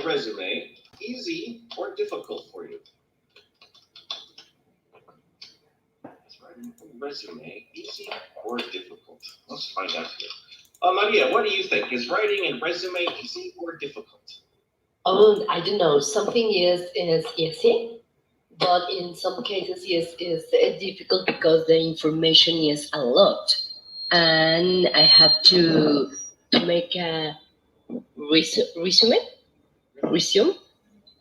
resume easy or difficult for you? Is writing a resume easy or difficult? Let's find out here. Maria, what do you think? Is writing a resume easy or difficult? Oh, I don't know. Something is easy, but in some cases is difficult because the information is a lot, and I have to make a resume.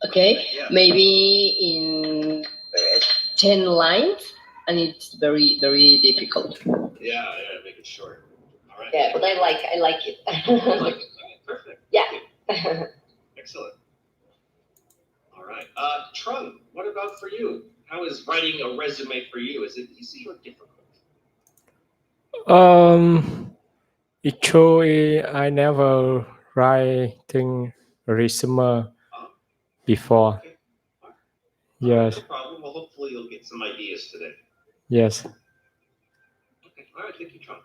Okay, Yeah. maybe in 10 lines, and it's very difficult. Yeah, make it short. All right. Yeah, but I like it. You like it? Okay, perfect. Yeah. Excellent. All right. Trung, what about for you? How is writing a resume for you? Is it easy or difficult? Actually, I never writing resume before. Okay. All right. Yes. No problem. Well, hopefully you'll get some ideas today. Yes. Okay. All right. Thank you, Trung.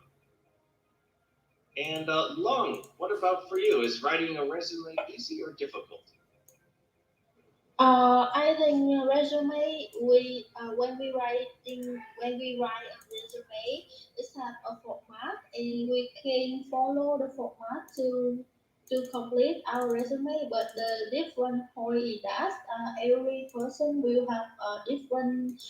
And Long, what about for you? Is writing a resume easy or difficult? I think resume when we write a resume, it has a format and we can follow the format to complete our resume. But the different point is that every person will have a different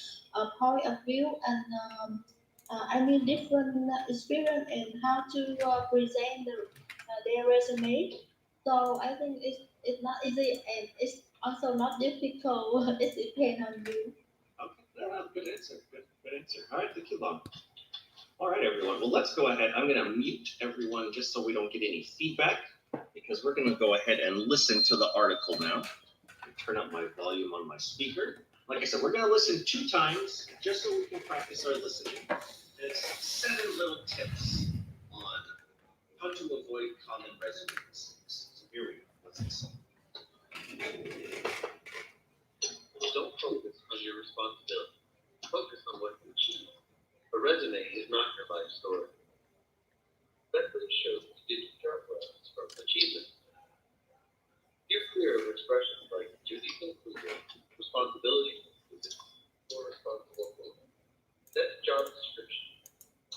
point of view and different experience in how to present their resume. So I think it's not easy and it's also not difficult. It depends on you. Okay, good answer. Good answer. All right, thank you, Long. All right, everyone. Well, let's go ahead. I'm going to mute everyone just so we don't get any feedback because we're going to go ahead and listen to the article now. Turn up my volume on my speaker. Like I said, we're going to listen 2 times just so we can practice our listening. It's 7 little tips on how to avoid common resume mistakes. So here we go. Let's listen. Don't focus on your responsibility. Focus on what you achieve. A resume is not your life story. Record shows you did your progress from achievement. You're clear of expressions like duties included, responsibilities included, or responsible for. That's job description,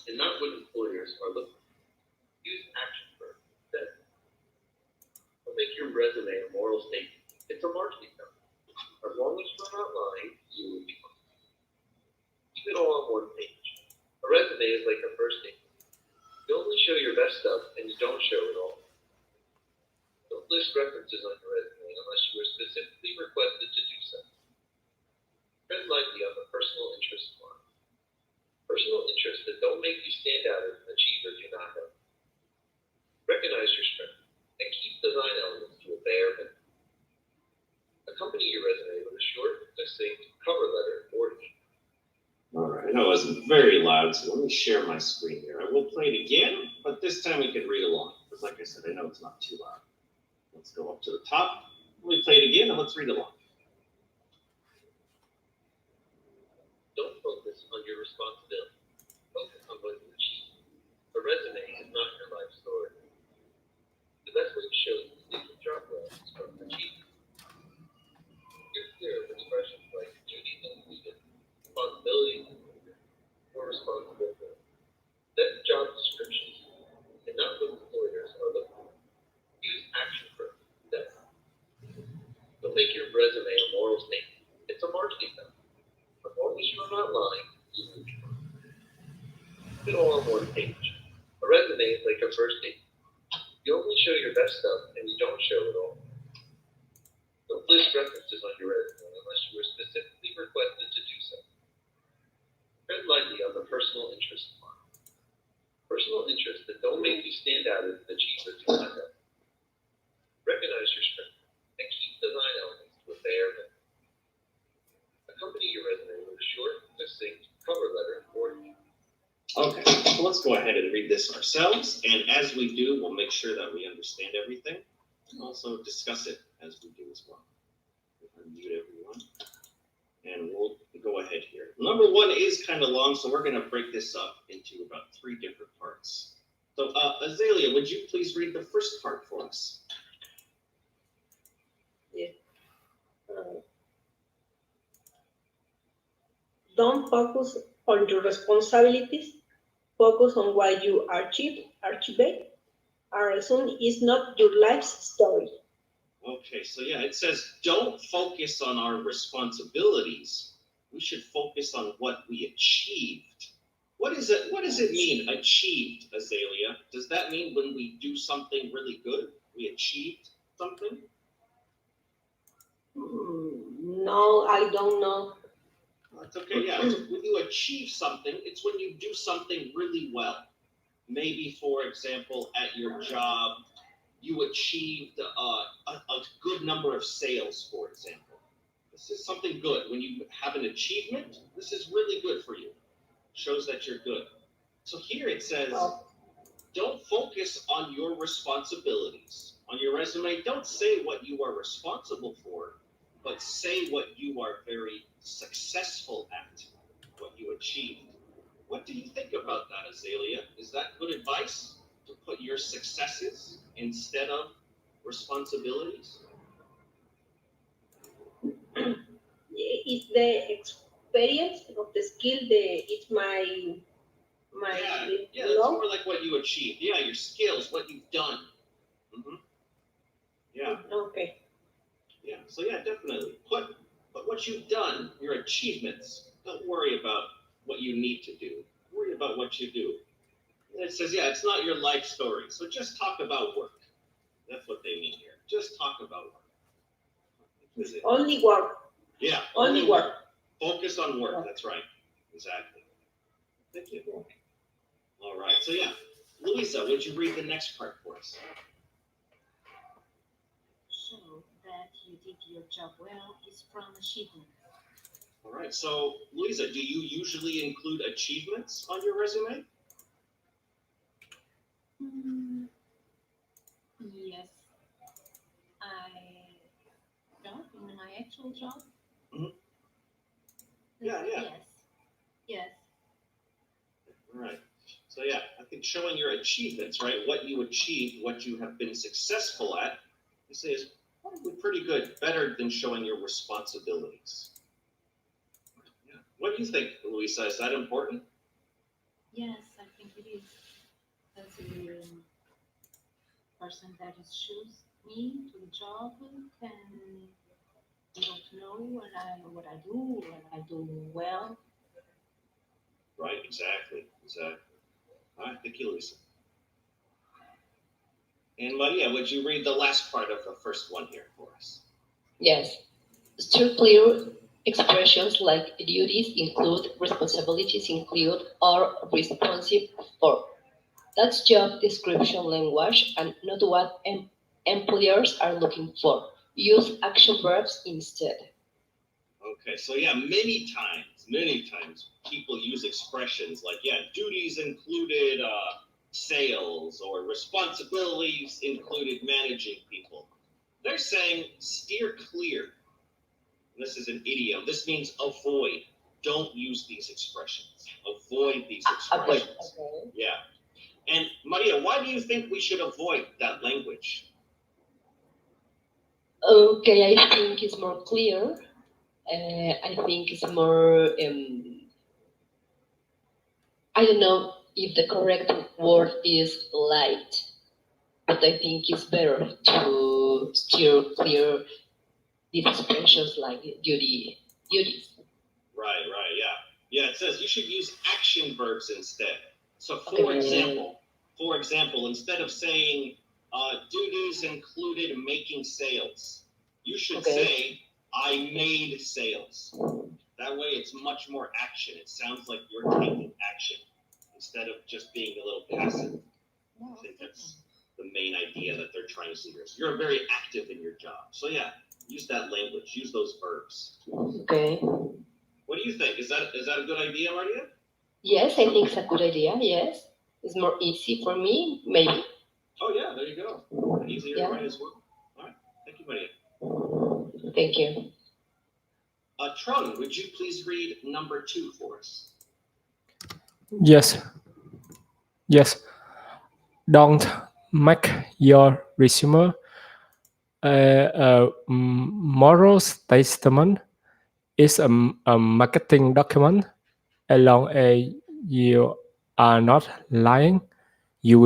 and not what employers are looking for. Use action verbs instead. Don't make your resume a moral statement. It's a marketing number. As long as you're not lying, you will be fine. Keep it all on one page. A resume is like a first date. You only show your best stuff and you don't show it all. Don't list references on your resume unless you are specifically requested to do so. Tread lightly on the personal interest line. Personal interests that don't make you stand out as an achiever do not help. Recognize your strengths and keep design elements to a bare minimum. Accompany your resume with a short, succinct cover letter or email. All right, I know it wasn't very loud, so let me share my screen here. I will play it again, but this time you can read along. Because like I said, I know it's not too loud. Let's go up to the top. Let me play it again, and let's read along. Don't focus on your responsibility. Focus on what you achieve. A resume is not your life story. The best way to show you different job roles is from achievement. You're clear of expressions like duties included, responsibilities included, or responsible for. That's job descriptions, and not what employers are looking for. Use action verbs instead. Don't make your resume a moral statement. It's a marketing number. As long as you're not lying, you will be fine. Keep it all on one page. A resume is like a first date. You only show your best stuff and you don't show it all. Don't list references on your resume unless you were specifically requested to do so. Tread lightly on the personal interest line. Personal interests that don't make you stand out as an achiever do not help. Recognize your strengths and keep design elements to a bare minimum. Accompany your resume with a short, succinct cover letter or email. Okay, so let's go ahead and read this ourselves. And as we do, we'll make sure that we understand everything and also discuss it as we do as well. We'll unmute everyone. And we'll go ahead here. Number 1 is kind of long, so we're going to break this up into about 3 different parts. So, Azalea, would you please read the first part for us? Don't focus on your responsibilities. Focus on what you achieved. A resume is not your life's story. Okay, so yeah, it says don't focus on our responsibilities. We should focus on what we achieved. What is it? What does it mean, achieved, Azalea? Does that mean when we do something really good, we achieved something? No, I don't know. That's okay, yeah. When you achieve something, it's when you do something really well. Maybe, for example, at your job, you achieved a good number of sales, for example. This is something good. When you have an achievement, this is really good for you. Shows that you're good. So here it says, don't focus on your responsibilities. On your resume, don't say what you are responsible for, but say what you are very successful at, what you achieved. What do you think about that, Azalea? Is that good advice to put your successes instead of responsibilities? It's the experience of the skill. It's my Yeah, it's more like what you achieved. Yeah, your skills, what you've done. Yeah. Okay. Yeah. So yeah, definitely put what you've done, your achievements. Don't worry about what you need to do. Worry about what you do. And it says, yeah, it's not your life story. So just talk about work. That's what they mean here. Just talk about work. Only work. Yeah. Only work. Focus on work. That's right. Exactly. Thank you. All right. So yeah, Louisa, would you read the next part for us? Show that you did your job well is from achievement. All right. So Louisa, do you usually include achievements on your resume? Yes, I job in my actual job. Mhm. Yeah. Yes. All right. So yeah, I think showing your achievements, right? What you achieved, what you have been successful at, this is probably pretty good, better than showing your responsibilities. Yeah. What do you think, Louisa? Is that important? Yes, I think it is. As a person that is choose me to the job, can you don't know what I do, what I do well. Right. Exactly. All right. Thank you, Louisa. And Maria, would you read the last part of the first one here for us? Yes. Still clear expressions like duties include, responsibilities include, or responsive for. That's job description language and not what employers are looking for. Use action verbs instead. Okay, so yeah, many times people use expressions like, yeah, duties included sales or responsibilities included managing people. They're saying steer clear. This is an idiom. This means avoid. Don't use these expressions. Avoid these expressions. Okay. Yeah. And Maria, why do you think we should avoid that language? Okay, I think it's more clear. I think it's more. I don't know if the correct word is light, but I think it's better to steer clear these expressions like duties. Right, yeah. Yeah, it says you should use action verbs instead. So Okay. for example, instead of saying duties included making sales, you should say I made sales. That way it's much more action. It sounds like you're taking action instead of just being a little passive. I think that's the main idea that they're trying to see here. So you're very active in your job. So yeah, use that language, use those verbs. Okay. What do you think? Is that a good idea, Maria? Yes, I think it's a good idea. Yes, it's more easy for me, maybe. Oh yeah, there you go. Easier to write as well. All right, thank you, Maria. Thank you. Trung, would you please read number 2 for us? Yes. Don't make your resume a moral statement. is a marketing document. As long as you are not lying, you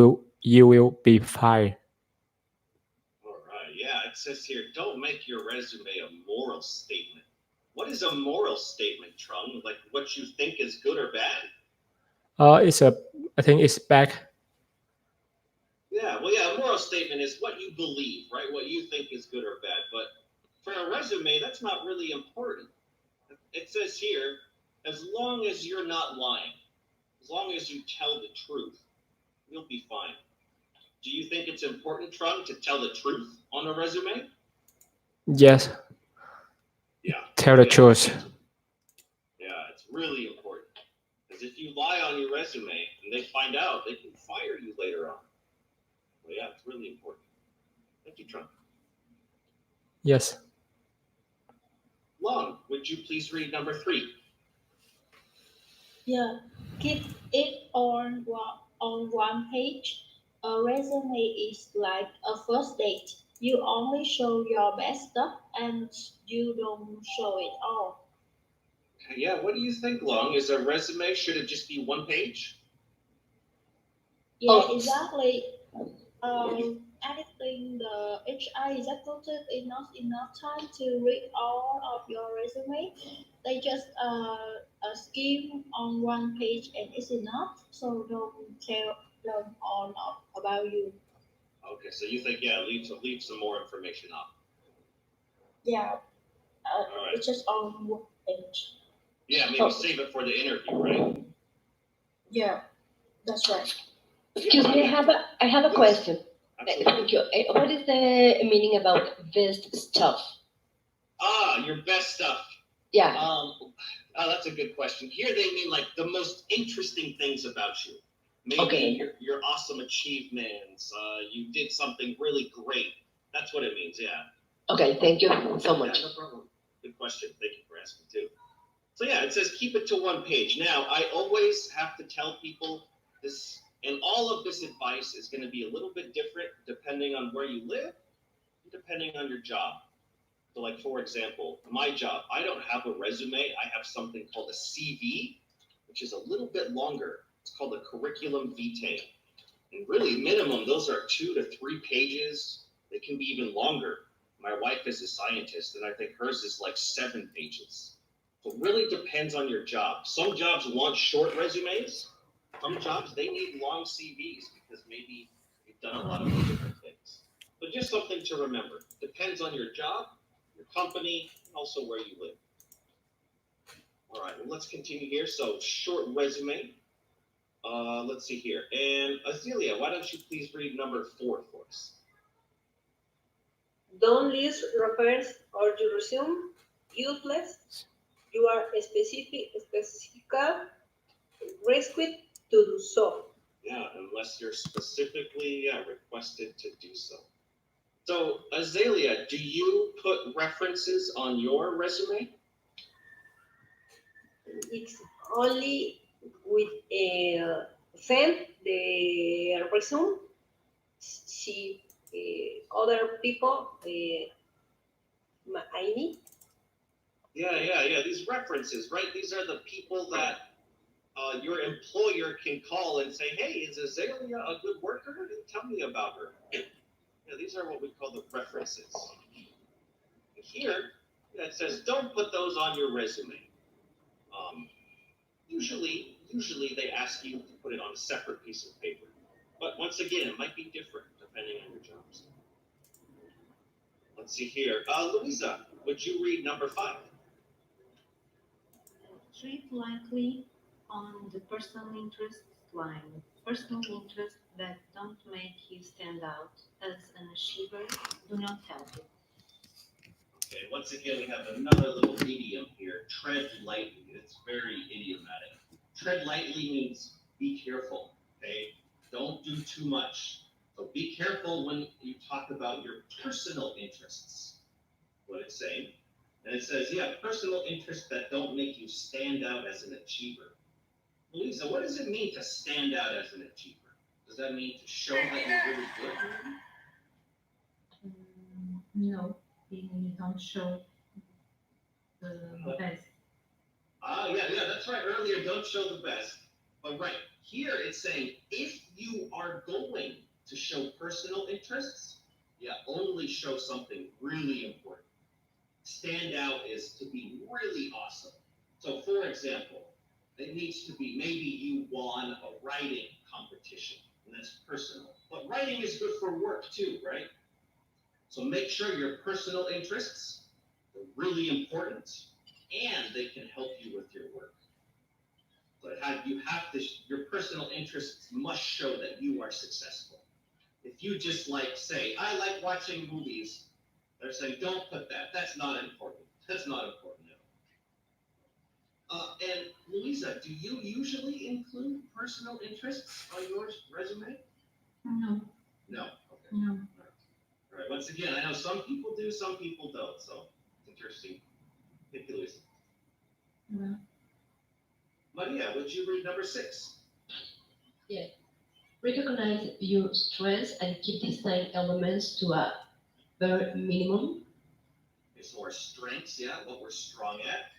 will be fine. All right. Yeah, it says here, don't make your resume a moral statement. What is a moral statement, Trung? Like what you think is good or bad? I think it's bad. Yeah, well, yeah, a moral statement is what you believe, right? What you think is good or bad. But for a resume, that's not really important. It says here, as long as you're not lying, as long as you tell the truth, you'll be fine. Do you think it's important, Trung, to tell the truth on a resume? Yes, Yeah. tell the Yeah. truth. Yeah, it's really important. Because if you lie on your resume and they find out, they can fire you later on. Well, yeah, it's really important. Thank you, Trung. Yes. Long, would you please read number 3? Yeah, keep it on one page. A resume is like a first date. You only show your best stuff and you don't show it all. Yeah, what do you think, Long? Is a resume, should it just be one page? Yeah, Oh. exactly. Editing the HR executive is not enough time to read all of your resume. They just skim on one page and it's enough. So don't tell them all about you. Okay, so you think, yeah, leave some more information up. Yeah, All right. it's just on one page. Yeah, maybe save it for the interview, right? Yeah, that's right. Excuse me, I have a question. Absolutely. Thank you. What is the meaning about best stuff? Your best stuff. Yeah. That's a good question. Here they mean like the most interesting things about you. Maybe Okay. your awesome achievements. You did something really great. That's what it means. Yeah. Okay, thank you so much. Yeah, no problem. Good question. Thank you for asking too. So yeah, it says keep it to one page. Now, I always have to tell people this, and all of this advice is going to be a little bit different depending on where you live, and depending on your job. So like, for example, my job, I don't have a resume. I have something called a CV, which is a little bit longer. It's called a curriculum vitae. And really, minimum, those are 2 to 3 pages. They can be even longer. My wife is a scientist, and I think hers is like 7 pages. So it really depends on your job. Some jobs want short resumes. Some jobs, they need long CVs because maybe you've done a lot of different things. But just something to remember. Depends on your job, your company, and also where you live. All right, well, let's continue here. So short resume. Let's see here. And Azealia, why don't you please read number 4 for us? Don't list reference or your resume useless. You are specific requested to do so. Yeah, unless you're specifically requested to do so. So, Azealia, do you put references on your resume? It's only with send the resume. See other people I need. Yeah. These references, right? These are the people that your employer can call and say, hey, is Azealia a good worker? Tell me about her. Yeah, these are what we call the references. And here, it says don't put those on your resume. Usually they ask you to put it on a separate piece of paper. But once again, it might be different depending on your jobs. Let's see here. Louisa, would you read number 5? Treat lightly on the personal interest line. Personal interests that don't make you stand out as an achiever do not help you. Okay, once again, we have another little idiom here. Tread lightly. It's very idiomatic. Tread lightly means be careful, okay? Don't do too much. So be careful when you talk about your personal interests, what it's saying. And it says, yeah, personal interests that don't make you stand out as an achiever. Louisa, what does it mean to stand out as an achiever? Does that mean to show that you're really good? No, you don't show the best. Yeah, that's right. Earlier, don't show the best. But right, here it's saying if you are going to show personal interests, yeah, only show something really important. Stand out is to be really awesome. So, for example, it needs to be maybe you won a writing competition, and that's personal. But writing is good for work too, right? So make sure your personal interests are really important, and they can help you with your work. So your personal interests must show that you are successful. If you just say, I like watching movies, they're saying, don't put that. That's not important. That's not important at all. And Louisa, do you usually include personal interests on your resume? No. No. Okay. No. All right. Once again, I know some people do, some people don't. So it's interesting. Thank you, Louisa. No. Maria, would you read number 6? Recognize your strengths and keep these 9 elements to a bare minimum. Okay, so our strengths, what we're strong at.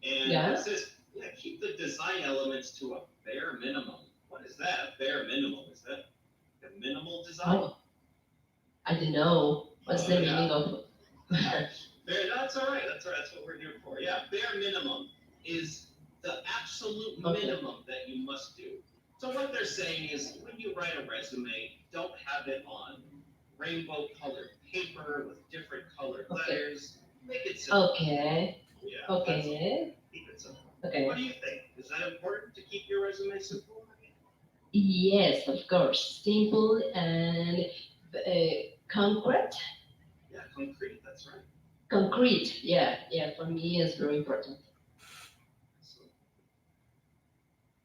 And Yeah. it says, keep the design elements to a bare minimum. What is that? A bare minimum? Is that a minimal design? Oh, I don't know. What's the meaning of That's all right. That's what we're here for. Yeah, bare minimum is the absolute minimum that you must do. So what they're saying is when you write a resume, don't have it on rainbow colored paper with different colored letters. Make it simple. Okay. Yeah. Okay. Keep it simple. Okay. What do you think? Is that important to keep your resume simple? Yes, of course. Simple and concrete. Yeah, concrete. That's right. Concrete. Yeah. For me, it's very important.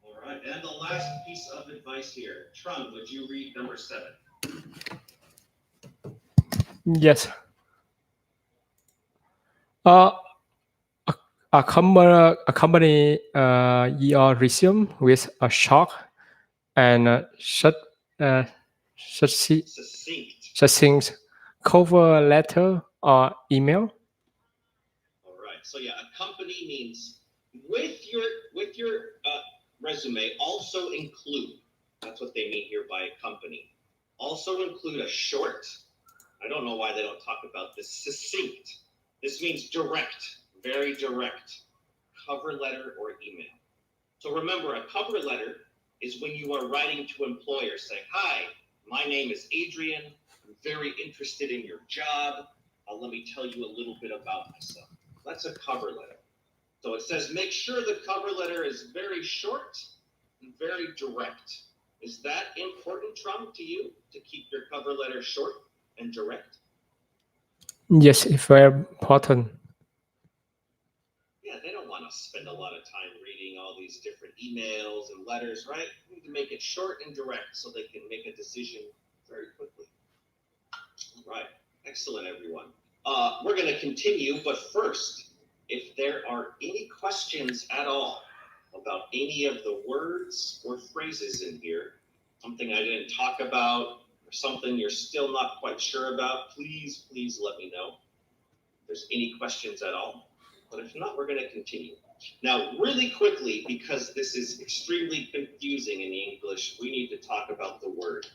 All right, and the last piece of advice here. Trung, would you read number 7? Yes. Accompany your resume with a short and succinct cover letter or email. All right. So accompany means with your resume also include. That's what they mean here by accompany. Also include a short. I don't know why they don't talk about this. Succinct. This means direct, very direct. Cover letter or email. So remember, a cover letter is when you are writing to employers saying, hi, my name is Adrian. I'm very interested in your job. Let me tell you a little bit about myself. That's a cover letter. So it says make sure the cover letter is very short and very direct. Is that important, Trump, to you, to keep your cover letter short and direct? Yes, it's very important. Yeah, they don't want to spend a lot of time reading all these different emails and letters, right? You need to make it short and direct so they can make a decision very quickly. All right, excellent, everyone. We're going to continue, but first, if there are any questions at all about any of the words or phrases in here, something I didn't talk about, or something you're still not quite sure about, please let me know if there's any questions at all. But if not, we're going to continue. Now, really quickly, because this is extremely confusing in English, we need to talk about the word.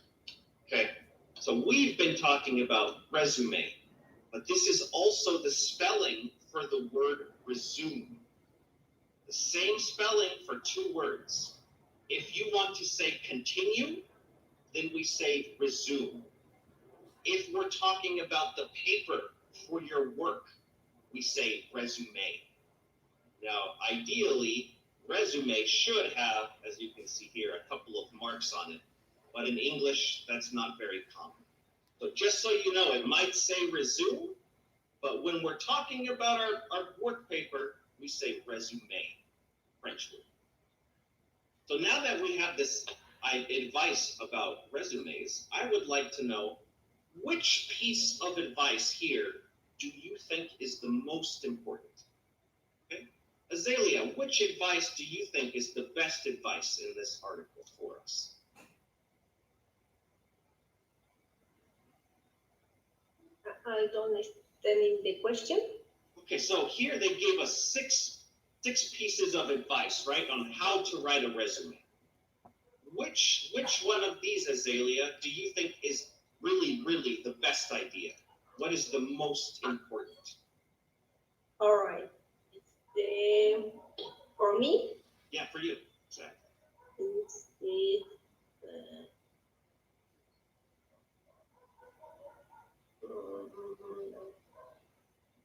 Okay, so we've been talking about resume, but this is also the spelling for the word resume. The same spelling for 2 words. If you want to say continue, then we say resume. If we're talking about the paper for your work, we say resume. Now, ideally, resume should have, as you can see here, a couple of marks on it. But in English, that's not very common. So just so you know, it might say resume, but when we're talking about our work paper, we say resume, French word. So now that we have this advice about resumes, I would like to know which piece of advice here do you think is the most important? Okay. Azalea, which advice do you think is the best advice in this article for us? I don't understand the question. Okay, so here they gave us six pieces of advice, right, on how to write a resume. Which one of these, Azalea, do you think is really, really the best idea? What is the most important? All right. For me, Yeah, for you. Exactly.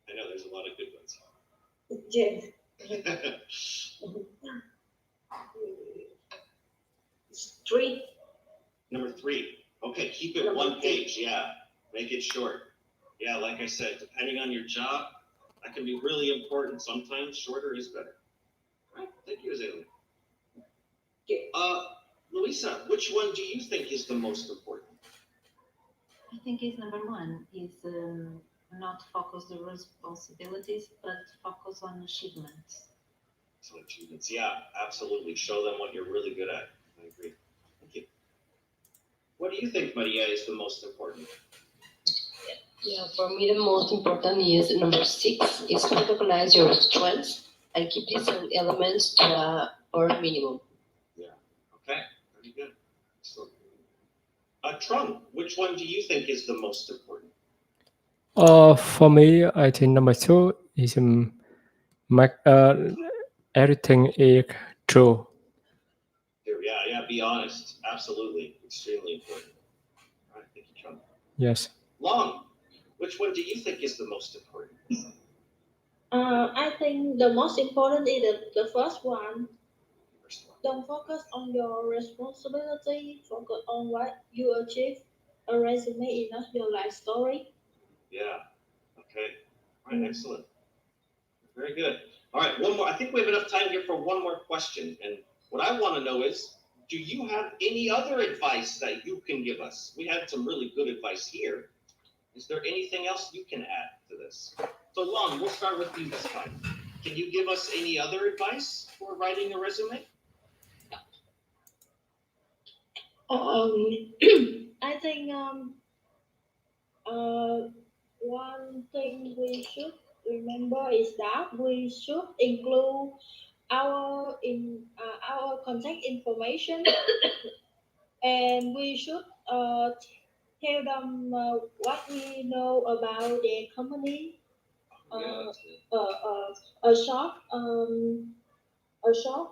I know there's a lot of good ones. Yes. Three. Number 3. Okay, keep it Number one 3. page. Yeah, make it short. Yeah, like I said, depending on your job, that can be really important. Sometimes shorter is better. All right, thank you, Azalea. Okay. Luisa, which one do you think is the most important? I think it's number 1 is not focus the responsibilities, but focus on achievements. So achievements, yeah, absolutely. Show them what you're really good at. I agree. Thank you. What do you think, Maria, is the most important? Yeah, for me the most important is number 6 is to recognize your strengths and keep these elements to a bare minimum. Yeah. Okay. Very good. Excellent. Trump, which one do you think is the most important? For me, I think number 2 is make everything is true. Yeah, be honest. Absolutely. Extremely important. All right, thank you, Trump. Yes. Long, which one do you think is the most important? I think the most important is the first one. First one. Don't focus on your responsibility. Focus on what you achieve. A resume is not your life story. Yeah. Okay. All right, excellent. Very good. All right, one more. I think we have enough time here for one more question. And what I want to know is, do you have any other advice that you can give us? We had some really good advice here. Is there anything else you can add to this? So, Long, we'll start with you this time. Can you give us any other advice for writing a resume? I think one thing we should remember is that we should include our contact information, and we should tell them what we know about their company. Yeah, Uh, that's good. a short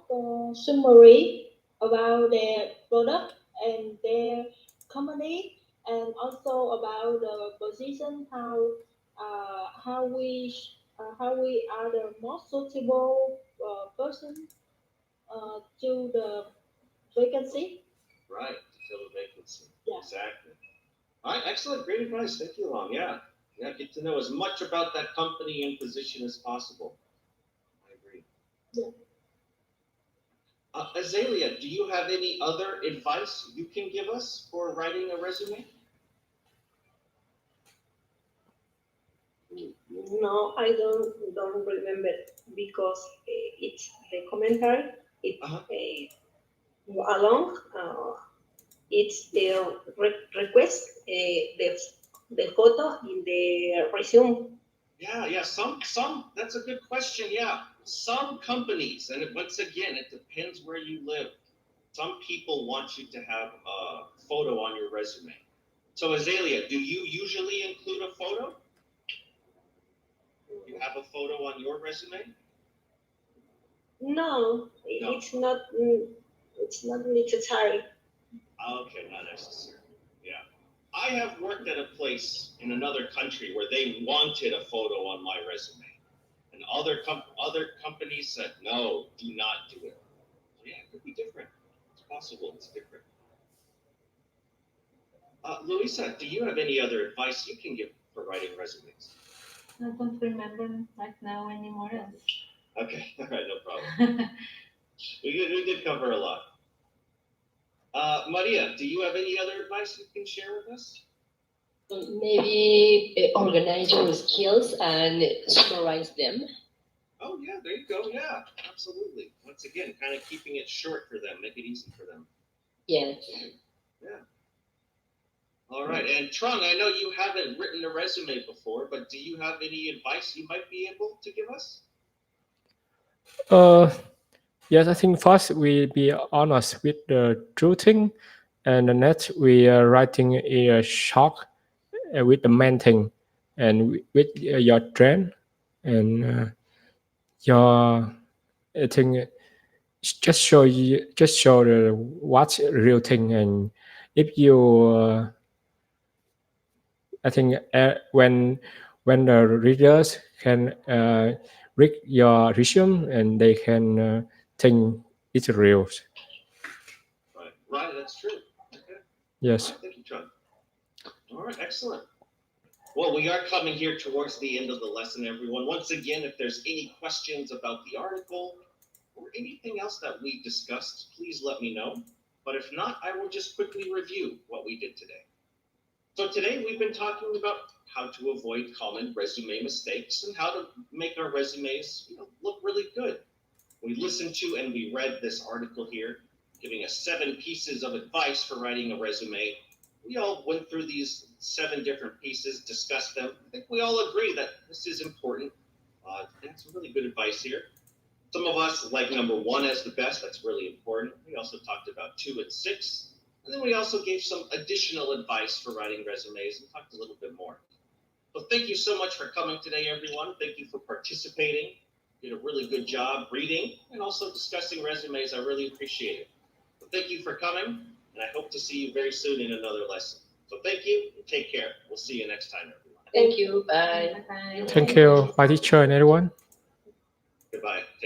summary about their product and their company, and also about the position, how we are the most suitable person to the vacancy. Right, to fill a vacancy. Yeah. Exactly. All right, excellent. Great advice. Thank you, Long. Yeah, get to know as much about that company and position as possible. I agree. Yeah. Azalea, do you have any other advice you can give us for writing a resume? No, I don't remember because it's the commentary. It along. It's the request the photo in the resume. Yeah. Some. That's a good question. Yeah, some companies, and once again, it depends where you live. Some people want you to have a photo on your resume. So, Azalea, do you usually include a photo? You have a photo on your resume? No, it's not. It's not necessary. Okay, not necessary. Yeah. I have worked at a place in another country where they wanted a photo on my resume. And other companies said, no, do not do it. So yeah, it could be different. It's possible it's different. Luisa, do you have any other advice you can give for writing resumes? I don't remember right now anymore else. Okay, all right, no problem. we did cover a lot. Maria, do you have any other advice you can share with us? Maybe organize your skills and summarize them. Oh, yeah, there you go. Yeah, absolutely. Once again, kind of keeping it short for them, make it easy for them. Yes. Yeah. All right, and Trung, I know you haven't written a resume before, but do you have any advice you might be able to give us? Yes, I think first we be honest with the truth thing, and the next we are writing a short with the main thing, and with your trend and your I think just show the what's real thing, and if you I think when the readers can read your resume and they can think it's real. Right, that's true. Okay. Yes. All right, thank you, Trung. All right, excellent. Well, we are coming here towards the end of the lesson, everyone. Once again, if there's any questions about the article or anything else that we discussed, please let me know. But if not, I will just quickly review what we did today. So today we've been talking about how to avoid common resume mistakes and how to make our resumes look really good. We listened to and we read this article here, giving us 7 pieces of advice for writing a resume. We all went through these 7 different pieces, discussed them. I think we all agree that this is important. And some really good advice here. Some of us like number 1 as the best. That's really important. We also talked about 2 and 6. And then we also gave some additional advice for writing resumes and talked a little bit more. So thank you so much for coming today, everyone. Thank you for participating. You did a really good job reading and also discussing resumes. I really appreciate it. So thank you for coming, and I hope to see you very soon in another lesson. So thank you and take care. We'll see you next time, everyone. Thank you. Bye. Bye-bye. Thank you, bye teacher and everyone. Goodbye. Take